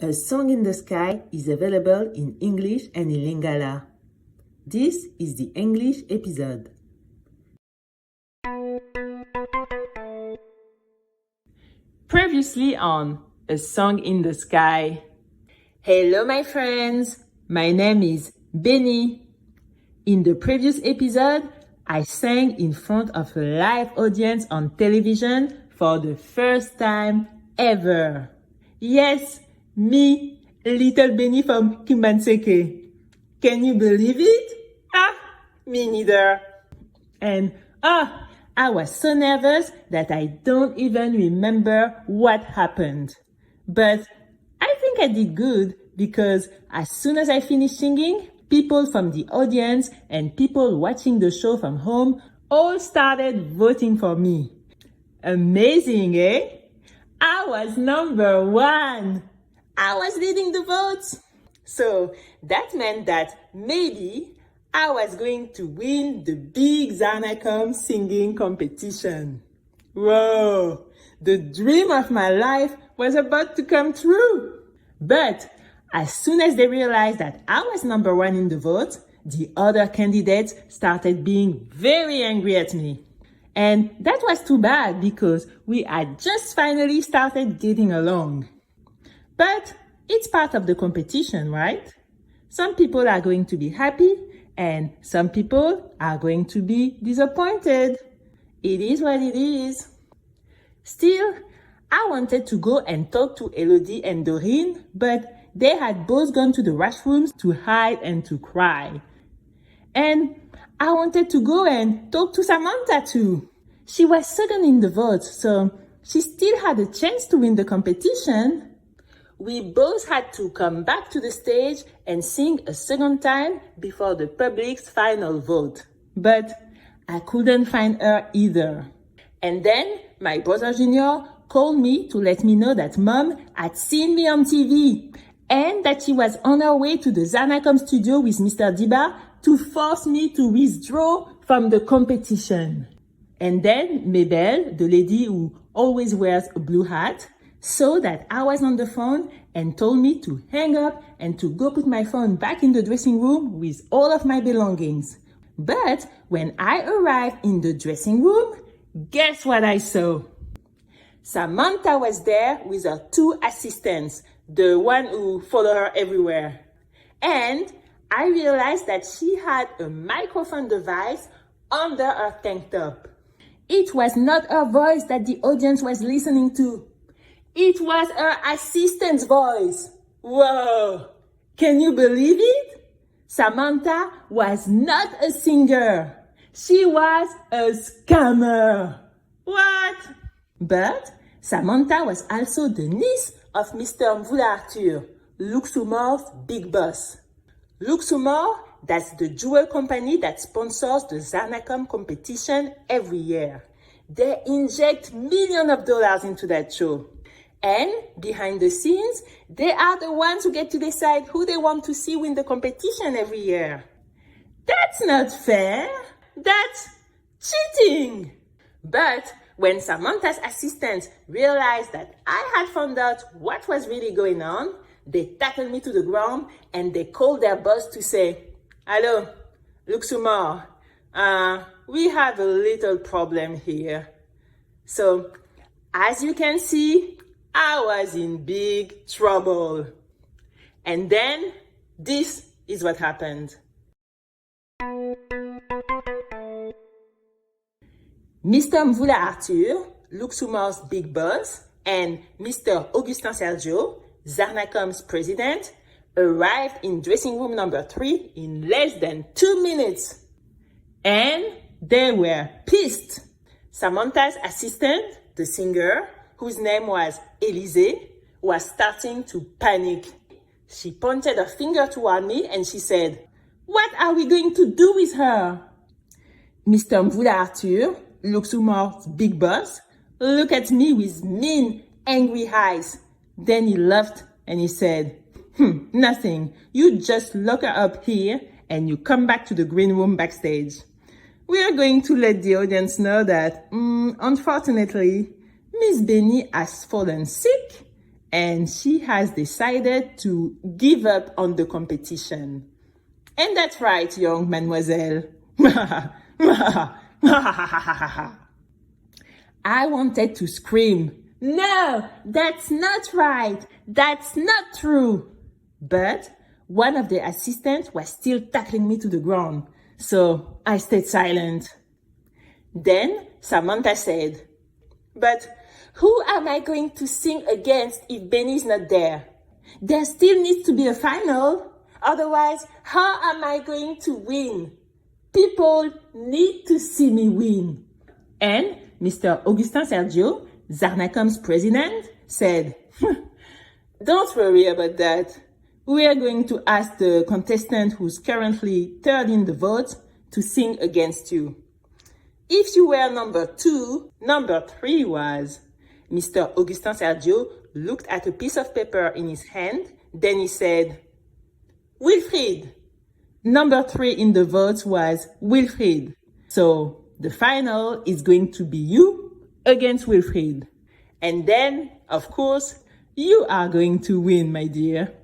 A Song in the Sky is available in English and in Lingala. This is the English episode. Previously on A Song in the Sky. Hello my friends, my name is Bénie. In the previous episode, I sang in front of a live audience on television for the first time ever. Yes, me, little Bénie from Kinshasa. Can you believe it? Me neither. And I was so nervous that I don't even remember what happened. But I think I did good because as soon as I finished singing, people from the audience and people watching the show from home all started voting for me. Amazing, eh? I was number 1. I was leading the votes. So that meant that maybe I was going to win the big ZARNACOM singing competition. Whoa, the dream of my life was about to come true. But as soon as they realized that I was number 1 in the vote, the other candidates started being very angry at me. And that was too bad because we had just finally started getting along. But it's part of the competition, right? Some people are going to be happy and some people are going to be disappointed. It is what it is. Still, I wanted to go and talk to Elodie and Doreen, but they had both gone to the washrooms to hide and to cry. And I wanted to go and talk to Samantha too. She was second in the vote, so she still had a chance to win the competition. We both had to come back to the stage and sing a second time before the public's final vote. But I couldn't find her either. And then my brother Junior called me to let me know that Mom had seen me on TV and that she was on her way to the ZARNACOM studio with Mr. Diba to force me to withdraw from the competition. And then Mabel, the lady who always wears a blue hat, saw that I was on the phone and told me to hang up and to go put my phone back in the dressing room with all of my belongings. But when I arrived in the dressing room, guess what I saw? Samantha was there with her 2 assistants, the one who followed her everywhere. And I realized that she had a microphone device under her tank top. It was not her voice that the audience was listening to. It was her assistant's voice. Whoa! Can you believe it? Samantha was not a singer. She was a scammer. What? But Samantha was also the niece of Mr. Arthur, Luxembourg's big boss. Luxembourg, that's the jewel company that sponsors the ZARNACOM competition every year. They inject millions of dollars into that show. And behind the scenes, they are the ones who get to decide who they want to see win the competition every year. That's not fair. That's cheating. But when Samantha's assistants realized that I had found out what was really going on, they tackled me to the ground and they called their boss to say, "Hello, Luxembourg, we have a little problem here." So, as you can see, I was in big trouble. And then, this is what happened. Mr. Arthur, Luxembourg's big boss, and Mr. Augustin Sergio, ZARNACOM's president, arrived in dressing room number 3 in less than 2 minutes. And they were pissed. Samantha's assistant, the singer, whose name was Elise, was starting to panic. She pointed a finger toward me and she said, "What are we going to do with her?" Mr. Arthur, Luxembourg's big boss, looked at me with mean, angry eyes. Then he laughed and he said, "Nothing. You just lock her up here and you come back to the green room backstage. We are going to let the audience know that, unfortunately, Miss Bénie has fallen sick and she has decided to give up on the competition. And that's right, young mademoiselle. I wanted to scream, "No, that's not right. That's not true." But one of the assistants was still tackling me to the ground, so I stayed silent. Then Samantha said, "But who am I going to sing against if Bénie is not there? There still needs to be a final. Otherwise, how am I going to win? People need to see me win." And Mr. Augustin Sergio, ZARNACOM's president, said, "Don't worry about that. We are going to ask the contestant who's currently third in the vote to sing against you. If you were number 2, number 3 was." Mr. Augustin Sergio looked at a piece of paper in his hand. Then he said, "Wilfried." Number 3 in the votes was Wilfried. So the final is going to be you against Wilfried. And then, of course, you are going to win, my dear.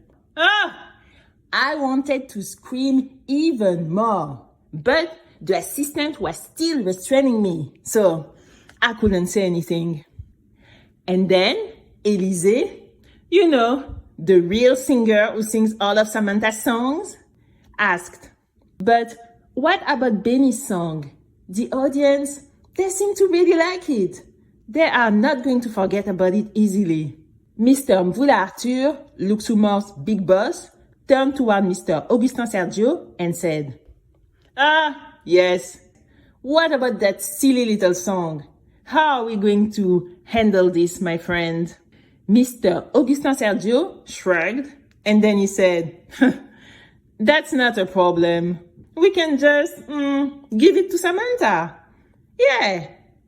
I wanted to scream even more, but the assistant was still restraining me, so I couldn't say anything. And then Élysée, you know, the real singer who sings all of Samantha's songs, asked, "But what about Bénie's song? The audience, they seem to really like it. They are not going to forget about it easily." Mr. Mvula Arthur, Luxembourg's big boss, turned toward Mr. Augustin Sergio and said, "Yes. What about that silly little song? How are we going to handle this, my friend?" Mr. Augustin Sergio shrugged, and then he said, "That's not a problem. We can just give it to Samantha. Yeah,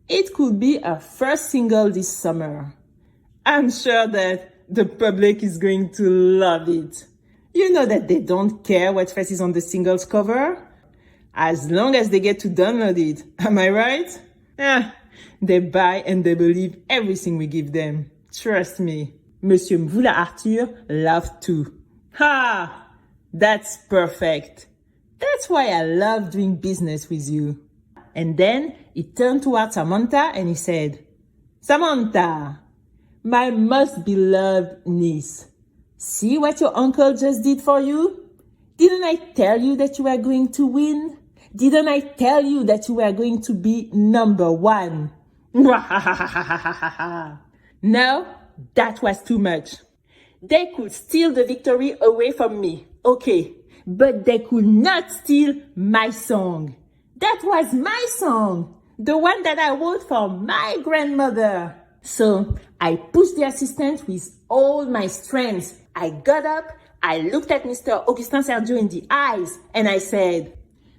it could be our first single this summer. I'm sure that the public is going to love it. You know that they don't care what face is on the singles cover, as long as they get to download it. Am I right? Yeah, they buy and they believe everything we give them. Trust me." Monsieur Mvula Arthur laughed too. "Ha! That's perfect. That's why I love doing business with you." And then he turned toward Samantha and he said, "Samantha, my most beloved niece, see what your uncle just did for you? Didn't I tell you that you were going to win? Didn't I tell you that you were going to be number 1? No, that was too much. They could steal the victory away from me, okay, but they could not steal my song. That was my song, the one that I wrote for my grandmother." So I pushed the assistant with all my strength. I got up, I looked at Mr. Augustin Sergio in the eyes, and I said,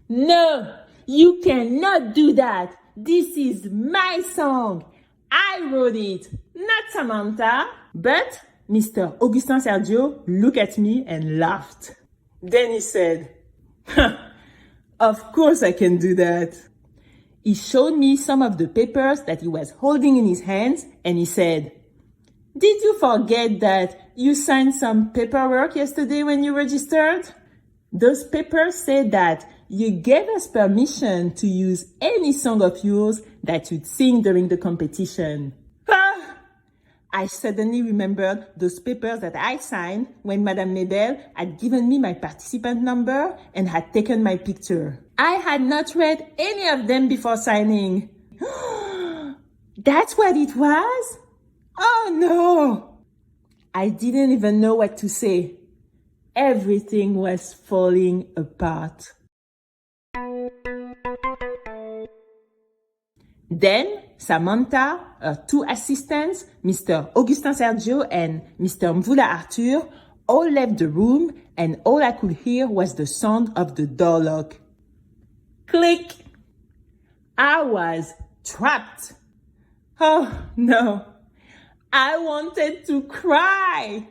"No, you cannot do that. This is my song. I wrote it, not Samantha." But Mr. Augustin Sergio looked at me and laughed. Then he said, "Of course I can do that." He showed me some of the papers that he was holding in his hands, and he said, "Did you forget that you signed some paperwork yesterday when you registered? Those papers say that you gave us permission to use any song of yours that you'd sing during the competition." I suddenly remembered those papers that I signed when Madame Nebel had given me my participant number and had taken my picture. I had not read any of them before signing. That's what it was? Oh no! I didn't even know what to say. Everything was falling apart. Then Samantha, her 2 assistants, Mr. Augustin Sergio and Mr. Mvula Arthur, all left the room, and all I could hear was the sound of the door lock. Click! I was trapped. Oh no, I wanted to cry.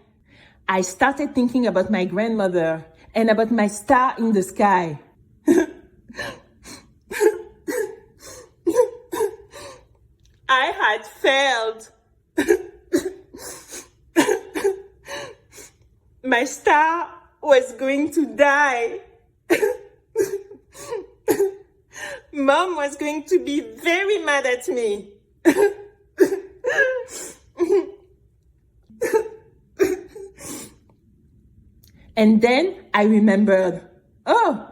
I started thinking about my grandmother and about my star in the sky. I had failed. my star was going to die. Mom was going to be very mad at me. And then I remembered, oh,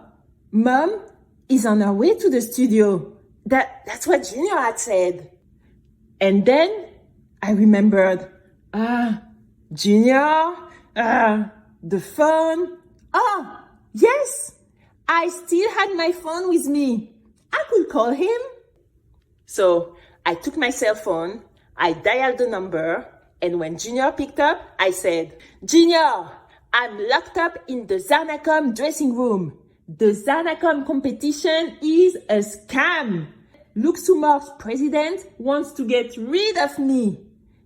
Mom is on her way to the studio. That's what Junior had said. And then I remembered, Junior, the phone. Oh, yes, I still had my phone with me. I could call him. So I took my cell phone, I dialed the number, and when Junior picked up, I said, Junior, I'm locked up in the ZARNACOM dressing room. The ZARNACOM competition is a scam. Luxembourg's president wants to get rid of me.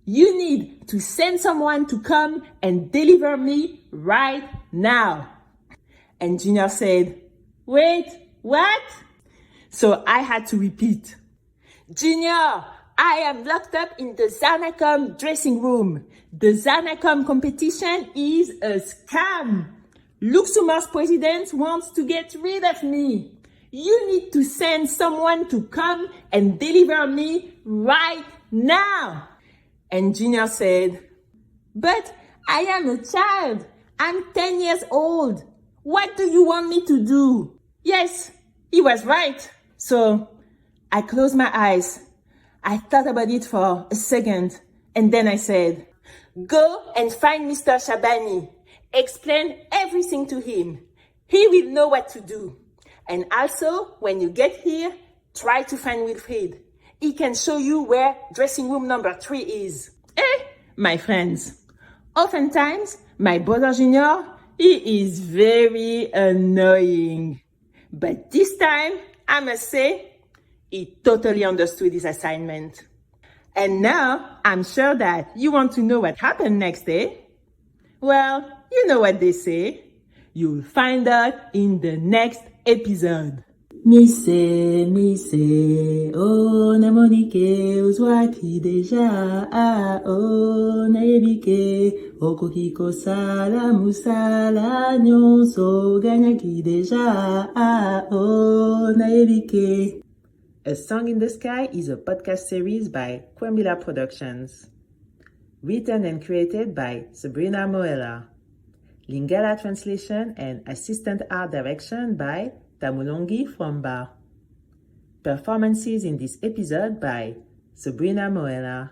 You need to send someone to come and deliver me right now. And Junior said, wait, what? So I had to repeat. Junior, I am locked up in the ZARNACOM dressing room. The ZARNACOM competition is a scam. Luxembourg's president wants to get rid of me. You need to send someone to come and deliver me right now. And Junior said, but I am a child. I'm 10 years old. What do you want me to do? Yes, he was right. So I closed my eyes. I thought about it for a second. And then I said, go and find Mr. Shabani. Explain everything to him. He will know what to do. And also, when you get here, try to find Wilfried. He can show you where dressing room number 3 is. My friends, oftentimes, my brother Junior, he is very annoying. But this time, I must say, he totally understood his assignment. And now, I'm sure that you want to know what happened next, eh? Well, you know what they say. You'll find out in the next episode. Mise, oh, namonike, uzwaki deja, oh, naebike, okokiko sala, musala, nyonso, ganyaki deja, oh, naebike. A Song in the Sky is a podcast series by Kwembila Productions. Written and created by Sabrina Moella. Lingala translation and assistant art direction by Mulongie Fuamba. Performances in this episode by Sabrina Moella.